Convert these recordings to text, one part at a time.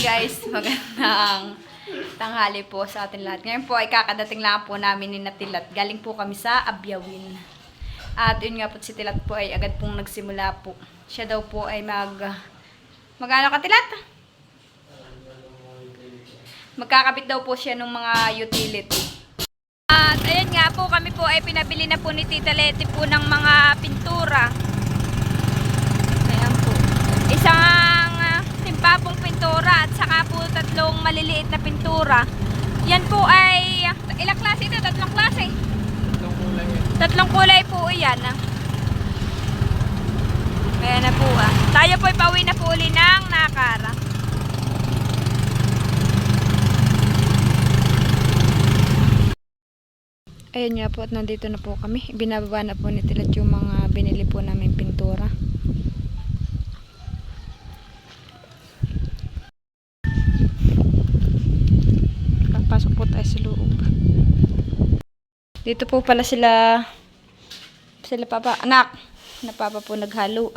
guys, magandang tanghali po sa atin lahat. Ngayon po ay kakadating lang po namin ni Natilat. Galing po kami sa Abyawin. At yun nga po, si Tilat po ay agad pong nagsimula po. Siya daw po ay mag-ano ka, Tilat? Magkakabit daw po siya ng mga utility. At ayun nga po, kami po ay pinabili na po ni Tita Leti po ng mga pintura. Ayan po. Isang timpapong pintura at saka po 3 maliliit na pintura. Yan po ay ilang klase ito? 3 klase? 3 kulay po yan. Ayan na po Tayo po ay pauwi na po uli ng Nakara. Ayan nga po at nandito na po kami. Binababa na po ni Tilat yung mga binili po namin pintura. Pasok po tayo sa loob. Dito po pala sila papa, anak na papa po naghalo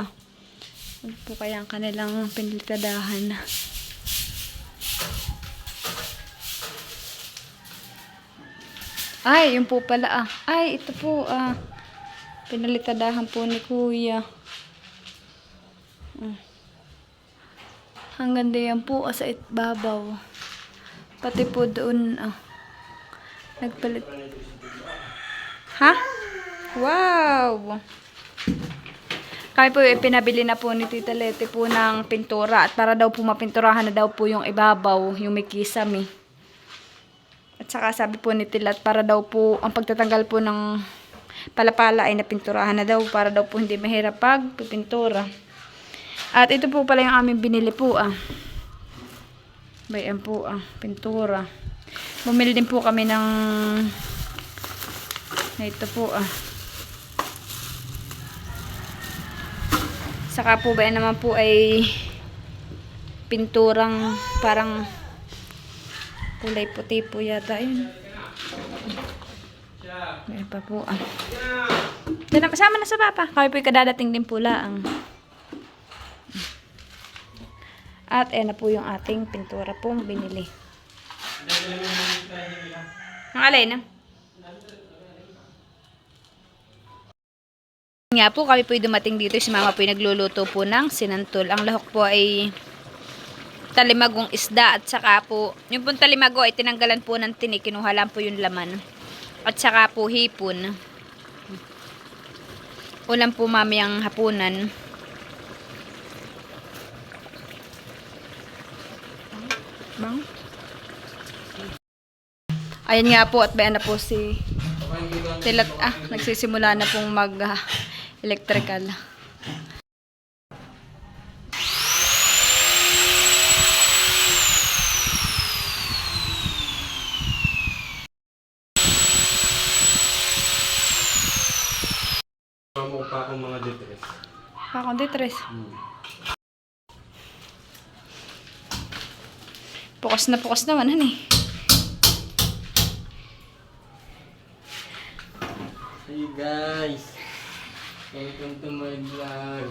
Ano po kaya ang kanilang pinilitadahan. Ay, yun po pala Ay, ito po pinalitadahan po ni Kuya. Hanggang diyan po sa itbabaw. Pati po doon nagpalit. Ha? Wow! Kami po pinabili na po ni Tita Leti po ng pintura. At para daw po mapinturahan na daw po yung ibabaw, yung may kisame. At saka sabi po ni Tilat, para daw po ang pagtatanggal po ng palapala ay napinturahan na daw. Para daw po hindi mahirap pag pipintura. At ito po pala yung aming binili po Bayan po pintura. Bumili din po kami ng ito po Saka po bayan naman po ay pinturang parang kulay puti po yata yun. Bayan pa po Sama na sa papa. Kami po kadadating din po laang. At ayan na po yung ating pintura pong binili. Ang alay na. Nga po, kami po dumating dito. Si mama po nagluluto po ng sinantol. Ang lahok po ay talimagong isda. At saka po, yung pong talimago ay tinanggalan po ng tinik. Kinuha lang po yung laman. At saka po hipon. Ulam po mamayang hapunan. Bang? Ayan nga po at bayan na po si Tilat. Nagsisimula na pong mag-electrical. Pa akong mga detres. Pakong detres. Pukas naman Hey guys, welcome to my vlog.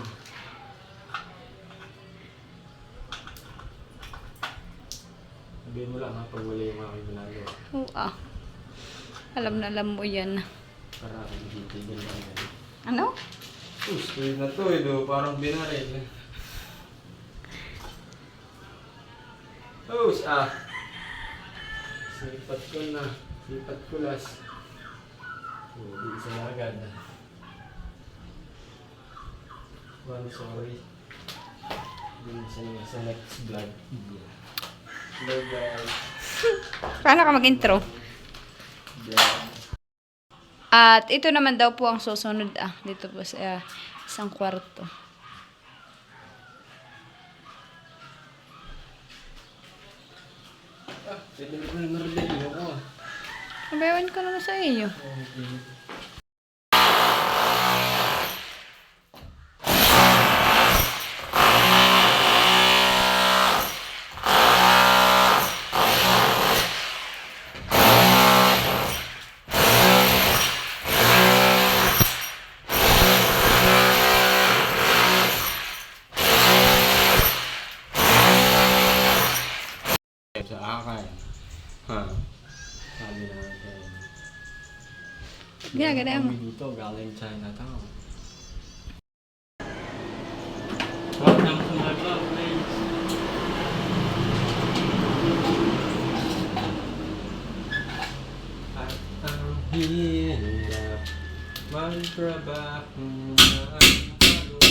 Sabihin mo lang pag wala yung mga ginagawa. Oo alam mo yan. Para hindi tigil lang yan. Ano? Straight na to parang binaril. Sipat ko na. Sipat ko las. Di isa na agad. Sorry. Di isa na sa next vlog. Hello guys. Paano ka mag-intro? At ito naman daw po ang susunod dito po sa isang kwarto. Pwede ko na narinig ako Nabayawan ko naman sa iyo. Okay. kakain. Ha? Sabi natin. Ginagana mo. Kami dito, galing Chinatown. Welcome to my vlog, please. At ang hirap magtrabaho na pagod,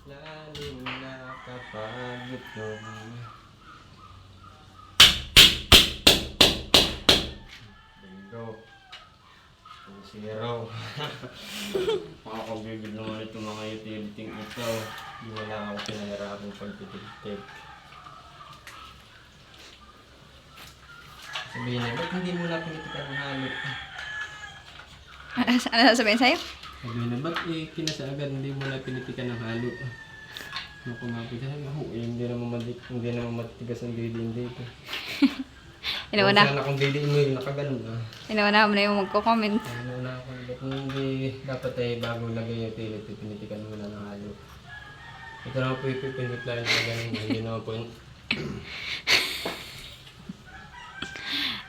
lalo na kapag gutom. Bingo. 0. Makakabibig naman itong mga utility ito. Hindi wala akong pinahirapang pagtitigtig. Sabihin na, ba't hindi mo na pinitikan ng halo? Ano sasabihin sa'yo? Sabihin na, ba't kinasaagad hindi mo na pinitikan ng halo? Ano kumapit sa hindi naman matigas ang didin dito. Inauna. Sana kung didin mo yung nakaganon Inauna mo na yung magko-comment. Inauna ako, kung hindi dapat bago lagay yung utility, pinitikan mo na ng halo. Ito naman po ipipinit lang sa ganun, hindi naman po yung...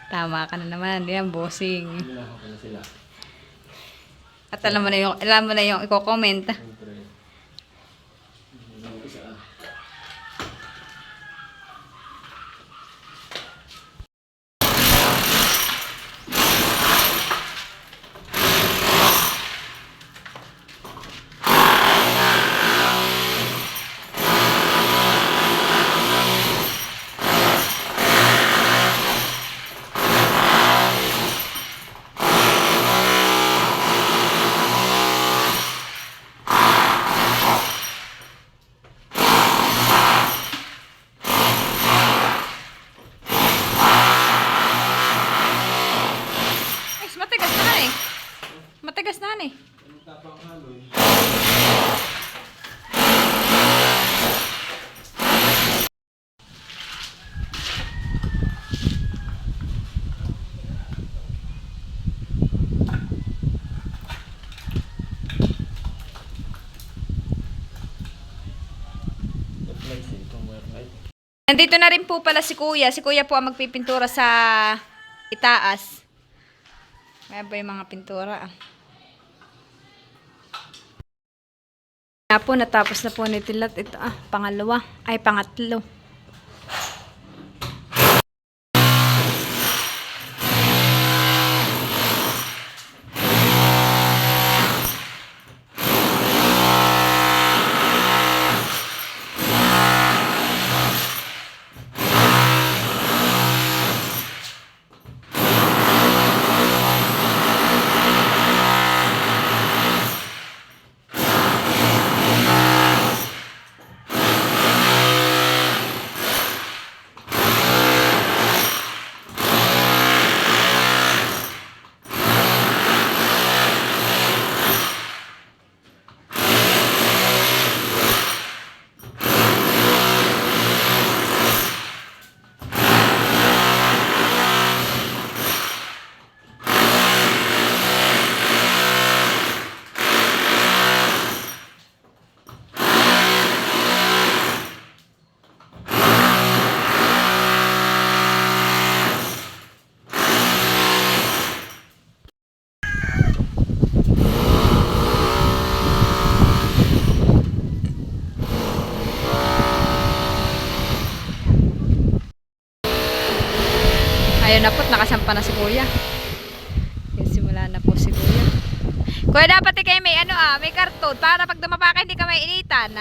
Tama ka na naman. Yan, bossing. Hindi na ako na sila. At alam mo na yung i-comment. Siyempre. Hindi na isa Matigas na eh. Matigas na eh. Anong tapang halo eh? Nandito na rin po pala si Kuya. Si Kuya po ang magpipintura sa itaas. Kaya ba yung mga pintura? Kaya po, natapos na po ni Tilat. Ito pangalawa. Ay, pangatlo. Ayun na po't nakasampa na si Kuya. Simula na po si Kuya. Kuya, dapat kayo may may karton para pag dumapa ka hindi ka may initan.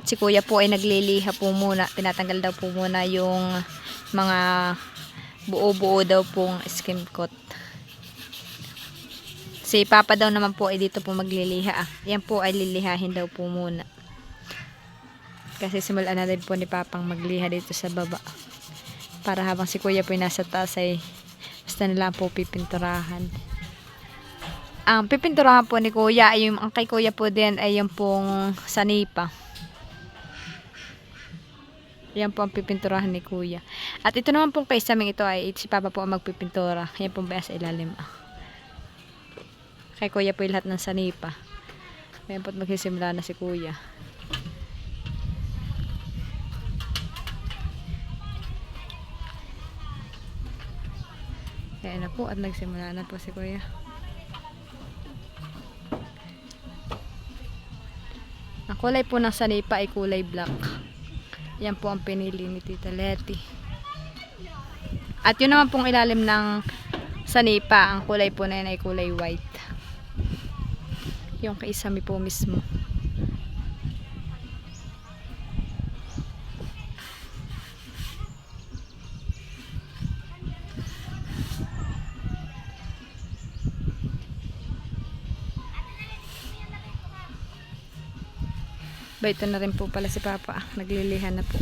Si Kuya po ay nagliliha po muna. Tinatanggal daw po muna yung mga buo-buo daw pong skim coat. Si Papa daw naman po ay dito po magliliha. Yan po ay lilihahin daw po muna. Kasi simulan na din po ni Papang magliha dito sa baba. Para habang si Kuya po ay nasa taas ay basta nila po pipinturahan. Ang pipinturahan po ni Kuya ay yung ang kay Kuya po din ay yung pong sanipa. Yan po ang pipinturahan ni Kuya. At ito naman pong kay Saming ito ay si Papa po ang magpipintura. Yan pong baya sa ilalim. Kay Kuya po yung lahat ng sanipa. Yan po magsisimula na si Kuya. Kaya na po at nagsimula na po si Kuya. Ang kulay po ng sanipa ay kulay black. Yan po ang pinili ni Tita Letty. At yun naman pong ilalim ng sanipa, ang kulay po na yun ay kulay white. Yung kay Sammy po mismo. Ba, ito na rin po pala si Papa. Naglilihan na po.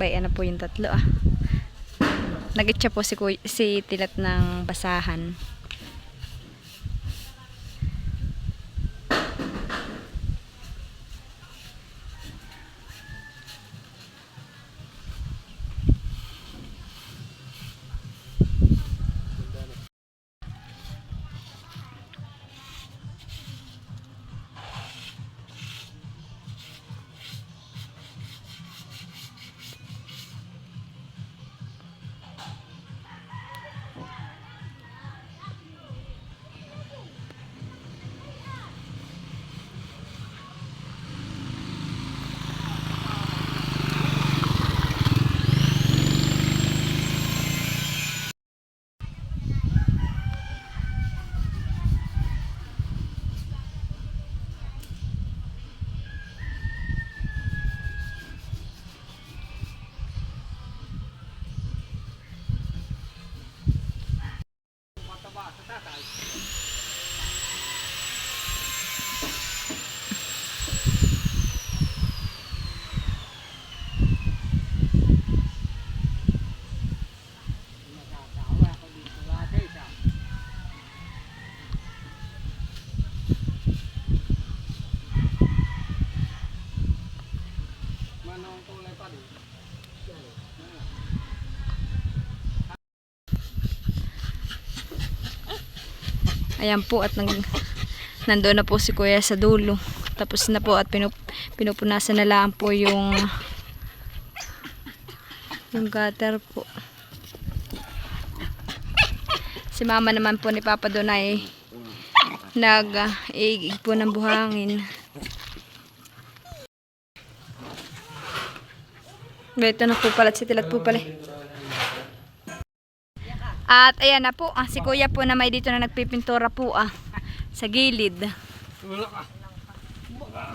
Bay, ano po yung tatlo Nagitsa po si Tilat ng basahan. Ayan po at nandoon na po si Kuya sa dulo. Tapos na po at pinupunasan na lang po yung gutter po. Si Mama naman po ni Papa doon ay nag-iigig po ng buhangin. Ito na po pala si Tilat po pala. At ayan na po, si Kuya po na may dito na nagpipintura po sa gilid.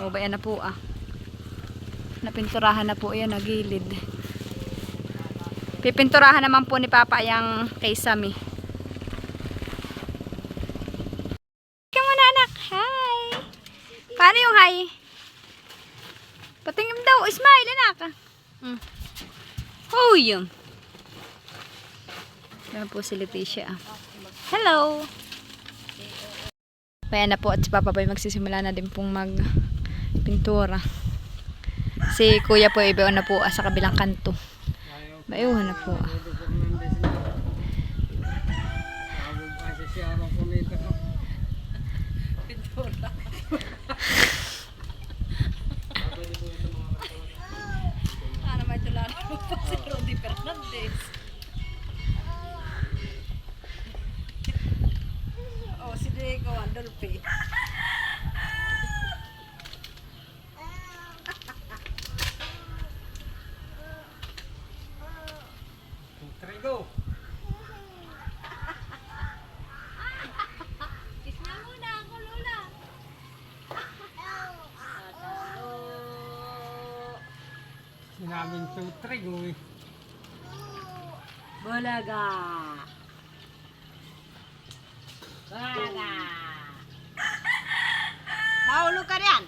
O ba yan na po napinturahan na po yan na gilid. Pipinturahan naman po ni Papa yung kay Sammy. Come on anak, hi! Paano yung hi? Patingin daw, smile anak. Oh yun. Ayan po si Leticia. Hello! Kaya na po at si Papa Boy magsisimula na din pong magpintura. Si Kuya po ibaw na po sa kabilang kanto. Bayuhan na po. Ano may tulad po si Rudy Fernandez. Si Diego Andolfi. namin sutrig, uy. Bulaga! Bulaga! Mahulog ka riyan!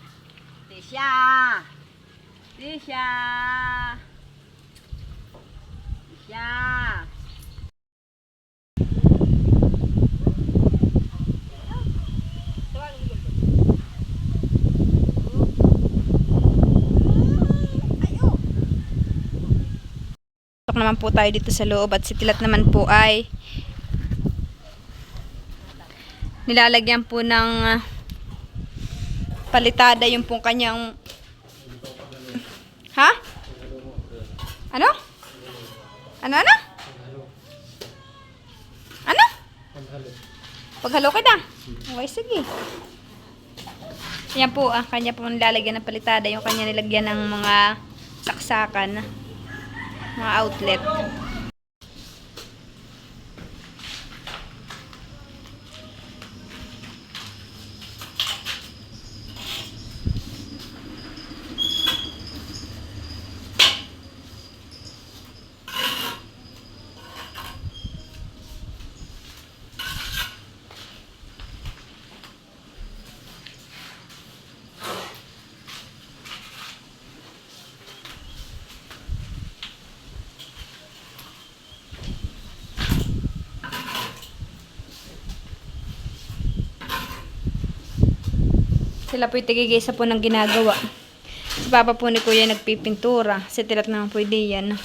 Tisha! Tisha! Tisha! Pasok naman po tayo dito sa loob at si Tilat naman po ay nilalagyan po ng palitada yung pong kanyang ha? Ano? Ano? Ano? Paghalo kita. Okay, sige. Yan po, kanya po nilalagyan ng palitada yung kanya nilagyan ng mga saksakan, mga outlet. Sila po'y tigigisa po ng ginagawa. Si Papa po ni Kuya nagpipintura. Si Tilat naman po'y diyan.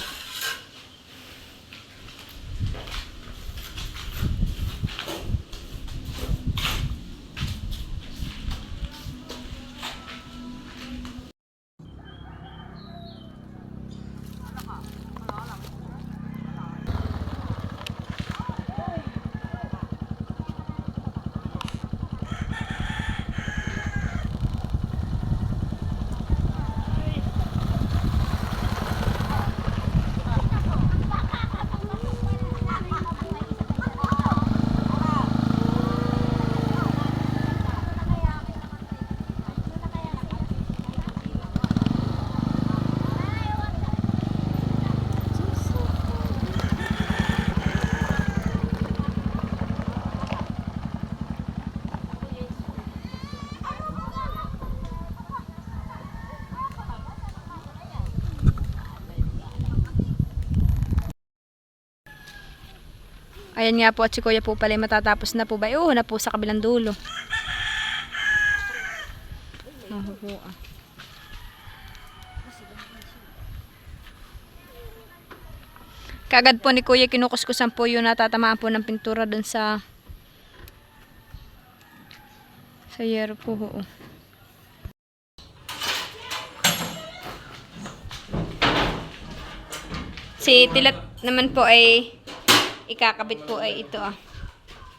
Ayan nga po at si Kuya po pala matatapos na po ba? Oo, na po sa kabilang dulo. Po. Kagad po ni Kuya kinukuskusan po yung natatamaan po ng pintura dun sa yero po. Oo. Si Tilat naman po ay ikakabit po ay ito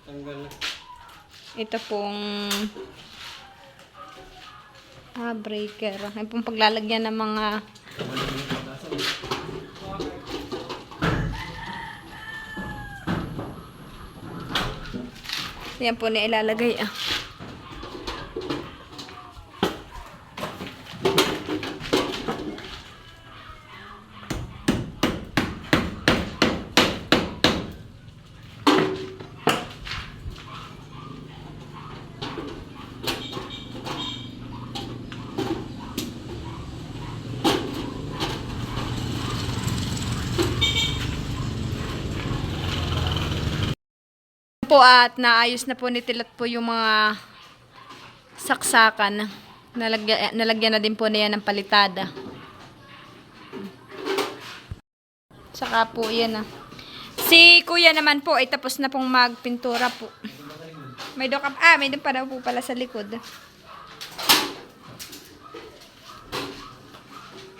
Tanggal na. Ito pong breaker. Ay pong paglalagyan ng mga yan po na ilalagay po at naayos na po ni Tilat po yung mga saksakan. Nalagyan na din po niya ng palitada. Saka po yan Si Kuya naman po ay tapos na pong magpintura po. May doon may doon pa daw po pala sa likod.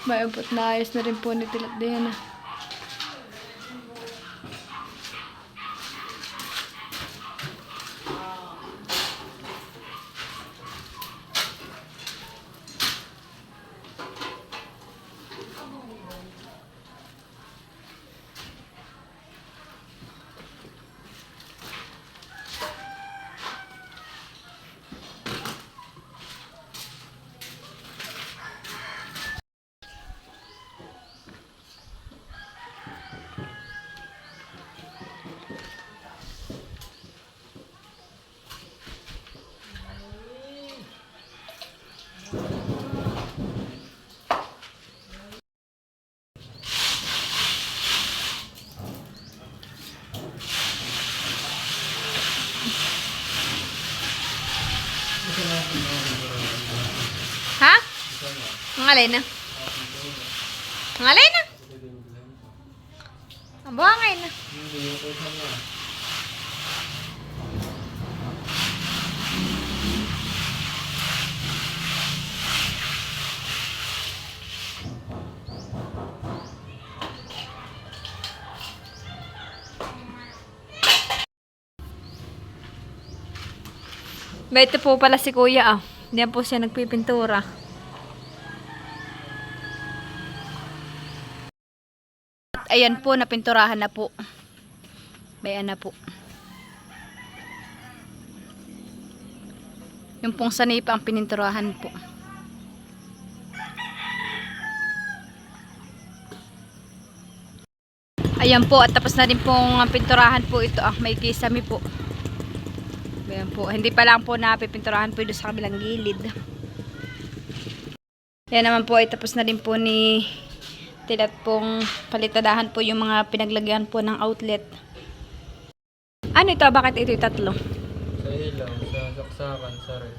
May upot na ayos na rin po ni Tilat din Ha? Isa na. Ang alay na. Ang alay na. Ang buhangay na. Hindi yung isa na. Ba, ito po pala si kuya ah. Diyan po siya nagpipintura. At ayan po, napinturahan na po. Bayan na po. Yung pong sanipa ang pininturahan po. Ayan po, at tapos na din pong ang pinturahan po ito. May kisame po. Ayan po. Hindi pa lang po napipinturahan po doon sa kabilang gilid. Ayan naman po ay tapos na din po ni Tilat pong palitadahan po yung mga pinaglagyan po ng outlet. Ano ito? Bakit ito yung tatlo? Sa ilaw, sa saksakan, sa red.